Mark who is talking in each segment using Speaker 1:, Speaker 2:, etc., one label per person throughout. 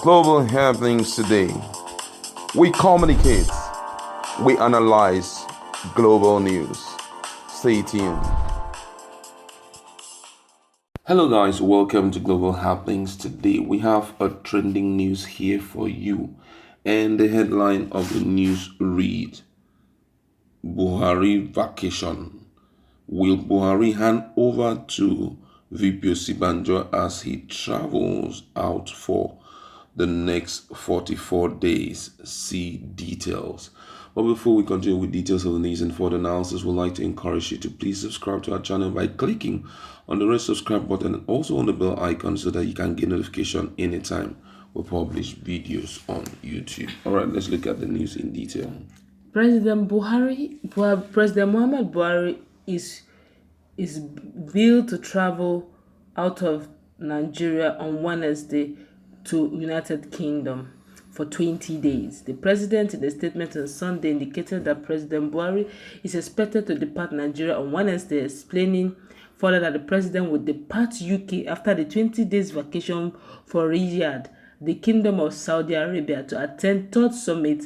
Speaker 1: Global happenings today. We communicate, we analyze global news. Stay tuned. Hello guys, welcome to Global Happenings. Today we have a trending news here for you. And the headline of the news reads, Buhari vacation. Will Buhari hand over to VP Osinbajo as he travels out for the next 44 days? See details. But before we continue with details of the news and further analysis, we'd like to encourage you to please subscribe to our channel by clicking on the red subscribe button and also on the bell icon so that you can get notification anytime we publish videos on YouTube. All right, let's look at the news in detail.
Speaker 2: President Muhammad Buhari is billed to travel out of Nigeria on Wednesday to United Kingdom for 20 days. The president, in a statement on Sunday, indicated that President Buhari is expected to depart Nigeria on Wednesday, explaining further that the president would depart UK after the 20 days vacation for Riyadh, the Kingdom of Saudi Arabia, to attend third summit,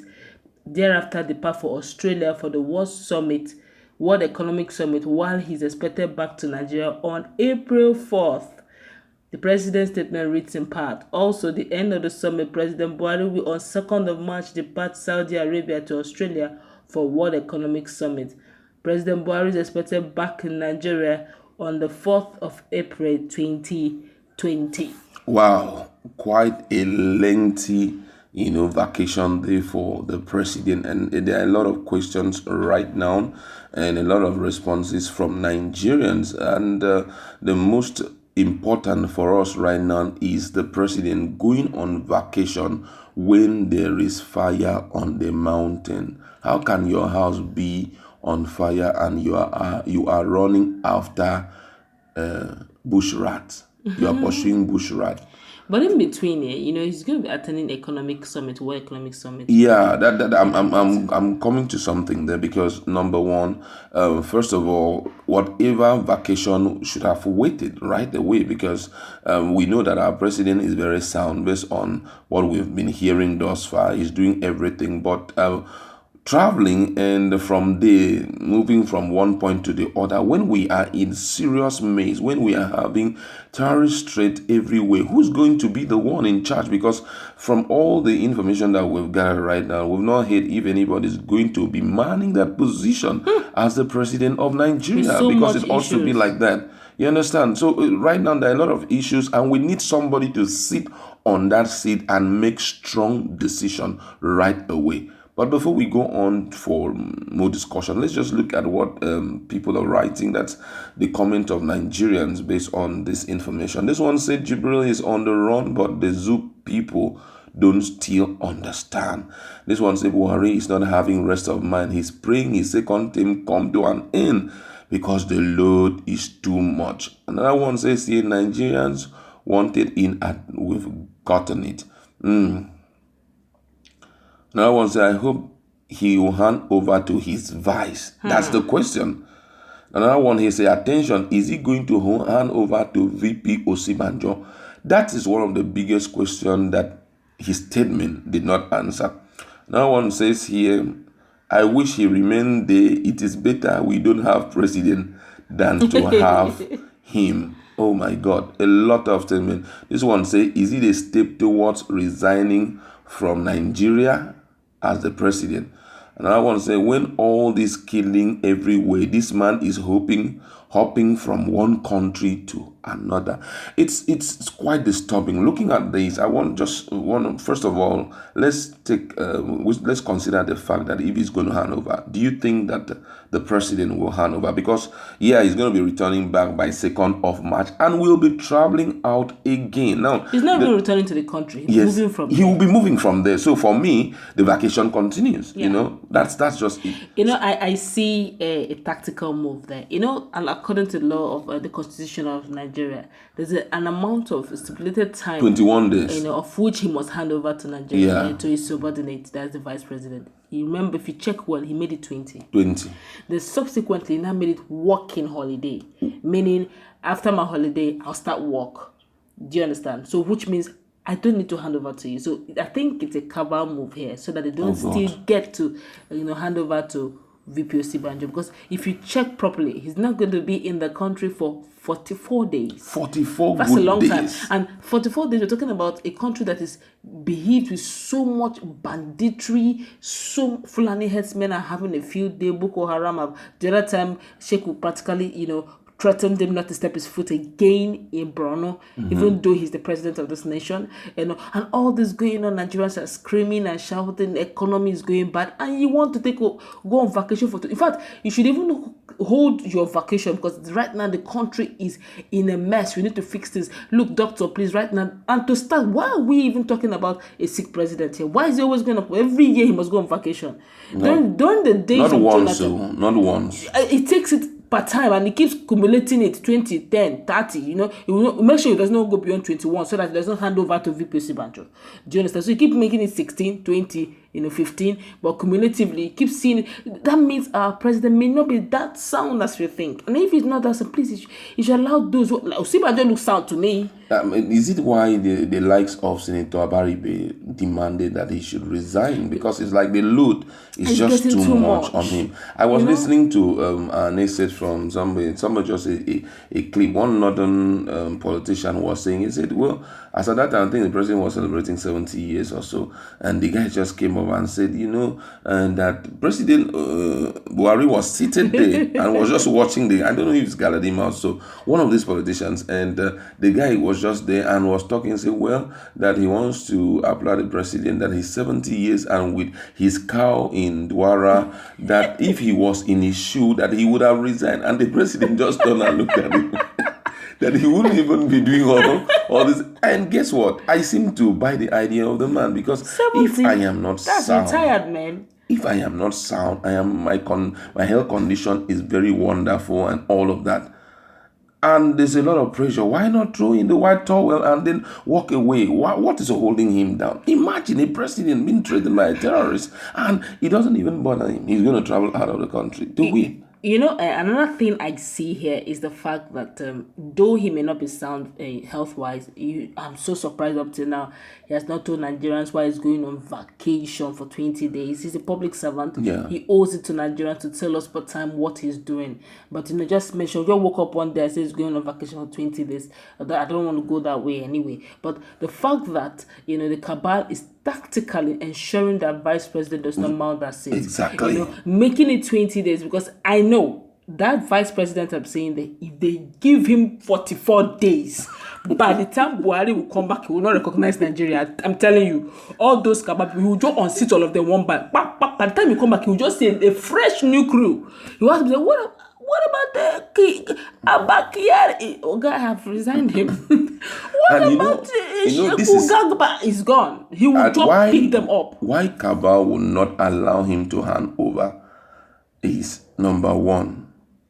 Speaker 2: thereafter depart for Australia for the World Economic Summit, while he's expected back to Nigeria on April 4th. The president's statement reads in part, also the end of the summit, President Buhari will on 2nd of March depart Saudi Arabia to Australia for World Economic Summit. President Buhari is expected back in Nigeria on the 4th of April 2020.
Speaker 1: Wow, quite a lengthy vacation day for the president, and there are a lot of questions right now and a lot of responses from Nigerians, and the most important for us right now is the president going on vacation when there is fire on the mountain. How can your house be on fire and you are running after bush rats? You are pursuing bush rats.
Speaker 2: But in between here, he's going to be attending World Economic Summit.
Speaker 1: Yeah, I'm coming to something there because number one, first of all, whatever vacation should have waited right away because we know that our president is very sound based on what we've been hearing thus far. He's doing everything, but traveling and from there moving from one point to the other, when we are in serious maze, when we are having terrorist threat everywhere, who's going to be the one in charge? Because from all the information that we've gathered right now, we've not heard if anybody is going to be manning that position as the president of Nigeria, because it ought to be like that. You understand? So right now there are a lot of issues and we need somebody to sit on that seat and make strong decision right away. But before we go on for more discussion, let's just look at what people are writing. That's the comment of Nigerians based on this information. This one said Jibril is on the run, but the zoo people don't still understand. This one said Buhari is not having rest of mind. He's praying his second term come to an end because the load is too much. Another one says here Nigerians wanted in and we've gotten it. Another one says, I hope he will hand over to his vice. That's the question. Another one, he says, attention, is he going to hand over to VP Osinbajo? That is one of the biggest questions that his statement did not answer. Another one says here, I wish he remained there. It is better we don't have president than to have him. Oh my God, a lot of statements. This one says, is it a step towards resigning from Nigeria as the president? Another one say, when all this killing everywhere, this man is hopping from one country to another. It's quite disturbing. Looking at this, I want first of all, let's consider the fact that if he's going to hand over, do you think that the president will hand over? Because he's going to be returning back by 2nd of March and will be traveling out again. Now
Speaker 2: he's not even returning to the country.
Speaker 1: He will be moving from there. So for me, the vacation continues. That's just it.
Speaker 2: I see a tactical move there. And according to the law of the Constitution of Nigeria, there's an amount of stipulated time,
Speaker 1: 21 days,
Speaker 2: of which he must hand over to Nigeria to his subordinate, that's the vice president. You remember, if you check well, he made it 20. Then subsequently now made it working holiday, meaning after my holiday I'll start work. Do you understand? So which means I don't need to hand over to you. So I think it's a cabal move here so that they don't
Speaker 1: Oh
Speaker 2: still
Speaker 1: God.
Speaker 2: get to, hand over to VP Osinbajo. Because if you check properly, he's not going to be in the country for 44 days.
Speaker 1: 44
Speaker 2: That's a
Speaker 1: good
Speaker 2: long time.
Speaker 1: days.
Speaker 2: And 44 days, we're talking about a country that is behaved with so much banditry. So Fulani headsmen are having a field day. Boko Haram have, the other time, Sheikh will practically, threatened him not to step his foot again in Borno, even though he's the president of this nation. And all this going on, Nigerians are screaming and shouting, the economy is going bad, and you want to go on vacation for in fact, you should even hold your vacation, because right now the country is in a mess. We need to fix this. Look, doctor, please, right now. And to start, why are we even talking about a sick president here? Why is he always going up? Every year he must go on vacation. During the days
Speaker 1: Not
Speaker 2: of
Speaker 1: once,
Speaker 2: Jonathan,
Speaker 1: not once.
Speaker 2: it takes it per time, and he keeps accumulating it 20, 10, 30. He will make sure it does not go beyond 21 so that it does not hand over to VP Osinbajo. Do you understand? So you keep making it 16, 20, 15, but cumulatively, you keep seeing it. That means our president may not be that sound as we think. And if he's not that sound, please, you should allow those who, like, Osinbajo looks sound to me.
Speaker 1: Is it why the likes of Senator Abaribe demanded that he should resign? Because it's like the load is just
Speaker 2: getting
Speaker 1: too
Speaker 2: too
Speaker 1: much
Speaker 2: much.
Speaker 1: on him. I was listening to an essay from somebody just a clip. One northern politician was saying, he said, well, as at that time, I think the president was celebrating 70 years or so, and the guy just came over and said, and that President Buhari was seated there and was just watching I don't know if it's Galadima or so, one of these politicians, and the guy was just there and was talking, saying, well, that he wants to applaud the president, that he's 70 years and with his cow in Dwara, that if he was in his shoe, that he would have resigned. And the president just turned and looked at him. That he wouldn't even be doing all this. And guess what? I seem to buy the idea of the man, because
Speaker 2: 70,
Speaker 1: if I am not
Speaker 2: that's
Speaker 1: sound,
Speaker 2: retired, man.
Speaker 1: if I am not sound, I am my health condition is very wonderful and all of that. And there's a lot of pressure. Why not throw in the white towel and then walk away? What is holding him down? Imagine a president being threatened by a terrorist and it doesn't even bother him. He's going to travel out of the country. Do we?
Speaker 2: Another thing I see here is the fact that though he may not be sound health-wise, I'm so surprised up till now he has not told Nigerians why he's going on vacation for 20 days. He's a public servant.
Speaker 1: Yeah.
Speaker 2: He owes it to Nigerians to tell us per time what he's doing. But just make sure, just woke up one day and say he's going on vacation for 20 days. I don't want to go that way anyway. But the fact that, the cabal is tactically ensuring that vice president does not mount that seat.
Speaker 1: Exactly.
Speaker 2: Making it 20 days, because I know that vice president, I'm saying that if they give him 44 days, by the time Buhari will come back, he will not recognize Nigeria. I'm telling you, all those kabab, he will just unseat all of them one by. By the time he come back, he will just see a fresh new crew. He will have to say, what about the Abakiyari? Oh God, I have resigned him. What
Speaker 1: And
Speaker 2: about
Speaker 1: this is
Speaker 2: Gagba? Is gone. He will just pick them up.
Speaker 1: Why Cabal will not allow him to hand over is, number one,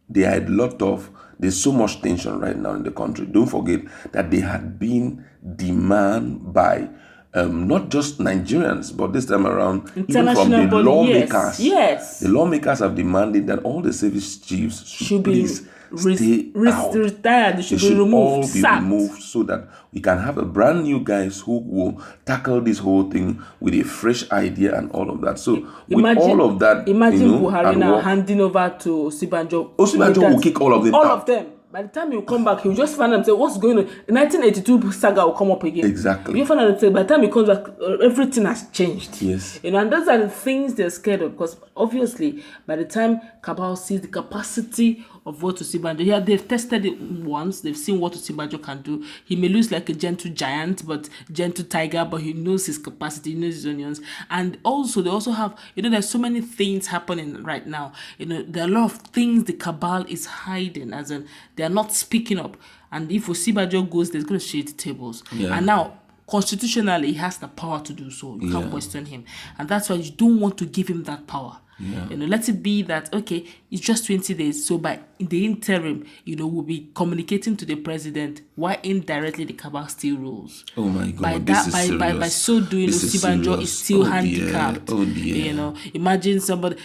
Speaker 1: there's so much tension right now in the country. Don't forget that there had been demand by not just Nigerians, but this time around, even from the lawmakers.
Speaker 2: Yes.
Speaker 1: The lawmakers have demanded that all the service chiefs should please stay out.
Speaker 2: Retired. They should be removed.
Speaker 1: All be removed so that we can have a brand new guys who will tackle this whole thing with a fresh idea and all of that. So with all of that,
Speaker 2: imagine Buhari now handing over to Osinbajo.
Speaker 1: Osinbajo will kick all of them
Speaker 2: all
Speaker 1: out.
Speaker 2: Of them. By the time you come back, he'll just find out and say, what's going on? 1982 saga will come up again.
Speaker 1: Exactly.
Speaker 2: You find out and say, by the time he comes back, everything has changed.
Speaker 1: Yes.
Speaker 2: And those are the things they're scared of, because obviously, by the time Cabal sees the capacity of what Osinbajo, they've tested it once, they've seen what Osinbajo can do. He may lose like a gentle giant, but gentle tiger, but he knows his capacity, he knows his onions. And also, they also have, there's so many things happening right now. There are a lot of things the Cabal is hiding, as in, they are not speaking up. And if Osinbajo goes, there's going to shake the tables.
Speaker 1: Yeah.
Speaker 2: And now, constitutionally, he has the power to do so. You can't question him. And that's why you don't want to give him that power.
Speaker 1: Yeah.
Speaker 2: Let it be that, okay, it's just 20 days. So by in the interim, we'll be communicating to the president why indirectly the cabal still rules.
Speaker 1: Oh my
Speaker 2: By
Speaker 1: God, this
Speaker 2: that,
Speaker 1: is
Speaker 2: by
Speaker 1: serious.
Speaker 2: so doing,
Speaker 1: This is
Speaker 2: Osinbajo is
Speaker 1: serious.
Speaker 2: still
Speaker 1: Oh dear.
Speaker 2: handicapped.
Speaker 1: Oh dear.
Speaker 2: Imagine somebody,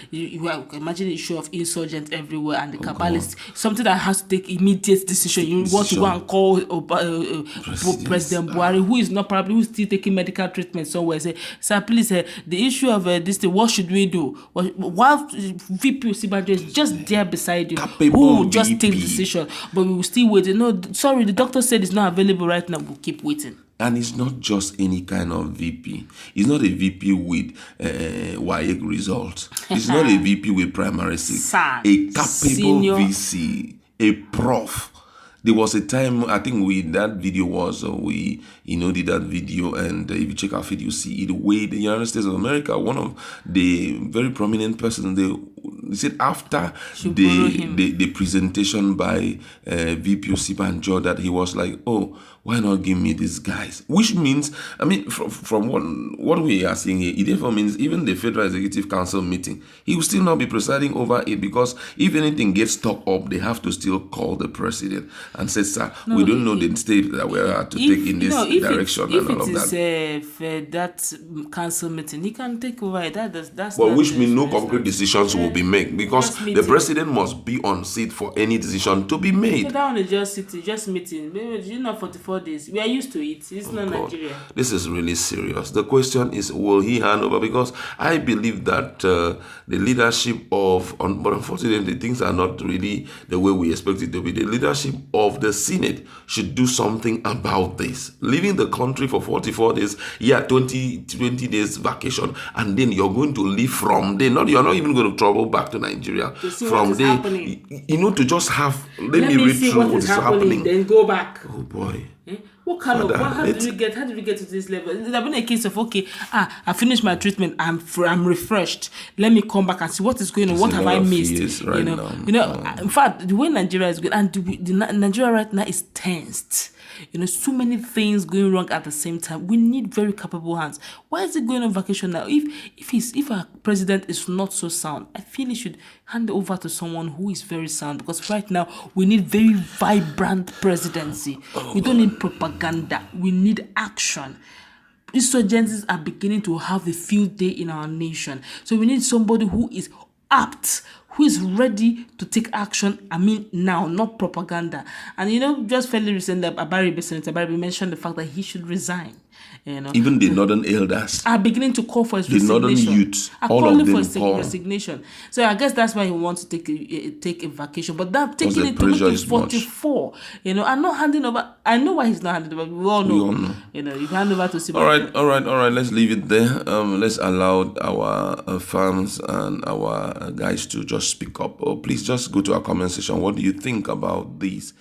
Speaker 2: imagine the issue of insurgents everywhere, and the cabal
Speaker 1: God.
Speaker 2: is something that has to take immediate decision. You want to go and call President Buhari, who is not probably who's still taking medical treatment somewhere. Say, sir, please, the issue of this thing, what should we do? While VP Osinbajo is just there beside you, who
Speaker 1: Capable
Speaker 2: will just take the
Speaker 1: VP.
Speaker 2: decision, but we will still wait. No, sorry, the doctor said it's not available right now. We'll keep waiting.
Speaker 1: And it's not just any kind of VP. It's not a VP with WAEC results. It's not a VP with primary six.
Speaker 2: Sir,
Speaker 1: A capable
Speaker 2: senior.
Speaker 1: VC, a prof. There was a time, I think that video was, we did that video, and if you check our feed, you see the way the United States of America, one of the very prominent persons, they said after the presentation by VP Osinbajo that he was like, oh, why not give me these guys? Which means, I mean, from what we are seeing here, it therefore means even the Federal Executive Council meeting, he will still not be presiding over it, because if anything gets stuck up, they have to still call the president and say, sir, we don't know the state that we are to take in this direction and all of that.
Speaker 2: If that council meeting, he can take over it. That's
Speaker 1: But
Speaker 2: not
Speaker 1: which
Speaker 2: the
Speaker 1: means no
Speaker 2: first
Speaker 1: concrete
Speaker 2: time.
Speaker 1: decisions will be made, because
Speaker 2: Just
Speaker 1: the
Speaker 2: meeting.
Speaker 1: president must be on seat for any decision to be
Speaker 2: So
Speaker 1: made.
Speaker 2: that one is just sitting, just meeting. Maybe 44 days. We are used to it. It's not
Speaker 1: God,
Speaker 2: Nigeria.
Speaker 1: this is really serious. The question is, will he hand over? Because I believe that the leadership of, but unfortunately, things are not really the way we expect it to be. The leadership of the Senate should do something about this. Leaving the country for 44 days, 20 days vacation, and then you're going to leave from there. You're not even going to travel back to Nigeria.
Speaker 2: To see
Speaker 1: From
Speaker 2: what is
Speaker 1: there,
Speaker 2: happening.
Speaker 1: To just have,
Speaker 2: Let me
Speaker 1: read
Speaker 2: see
Speaker 1: through
Speaker 2: what is happening, then go back.
Speaker 1: Oh boy.
Speaker 2: What kind
Speaker 1: Father,
Speaker 2: how did we get to this level? There's been a case of, okay, I finished my treatment, I'm refreshed. Let me come back and see what is going on. What have I missed?
Speaker 1: Right now.
Speaker 2: In fact, the way Nigeria is going, and Nigeria right now is tensed. So many things going wrong at the same time. We need very capable hands. Why is it going on vacation now? If our president is not so sound, I feel he should hand over to someone who is very sound, because right now we need very vibrant presidency. We don't need propaganda. We need action. Insurgencies are beginning to have a field day in our nation. So we need somebody who is apt, who is ready to take action, now, not propaganda. And just fairly recently, Senator Abari mentioned the fact that he should resign.
Speaker 1: Even the northern elders
Speaker 2: are beginning to call for his
Speaker 1: the
Speaker 2: resignation.
Speaker 1: northern youths,
Speaker 2: are
Speaker 1: all
Speaker 2: calling
Speaker 1: of
Speaker 2: for
Speaker 1: them
Speaker 2: his
Speaker 1: call.
Speaker 2: resignation. So I guess that's why he wants to take a vacation. But that taking
Speaker 1: the
Speaker 2: it to make
Speaker 1: pressure
Speaker 2: it
Speaker 1: is
Speaker 2: 44, and not handing over. I know why he's not handing over. We all know. You hand over to Osinbajo.
Speaker 1: All right. Let's leave it there. Let's allow our fans and our guys to just speak up. Or please just go to our comment section. What do you think about these?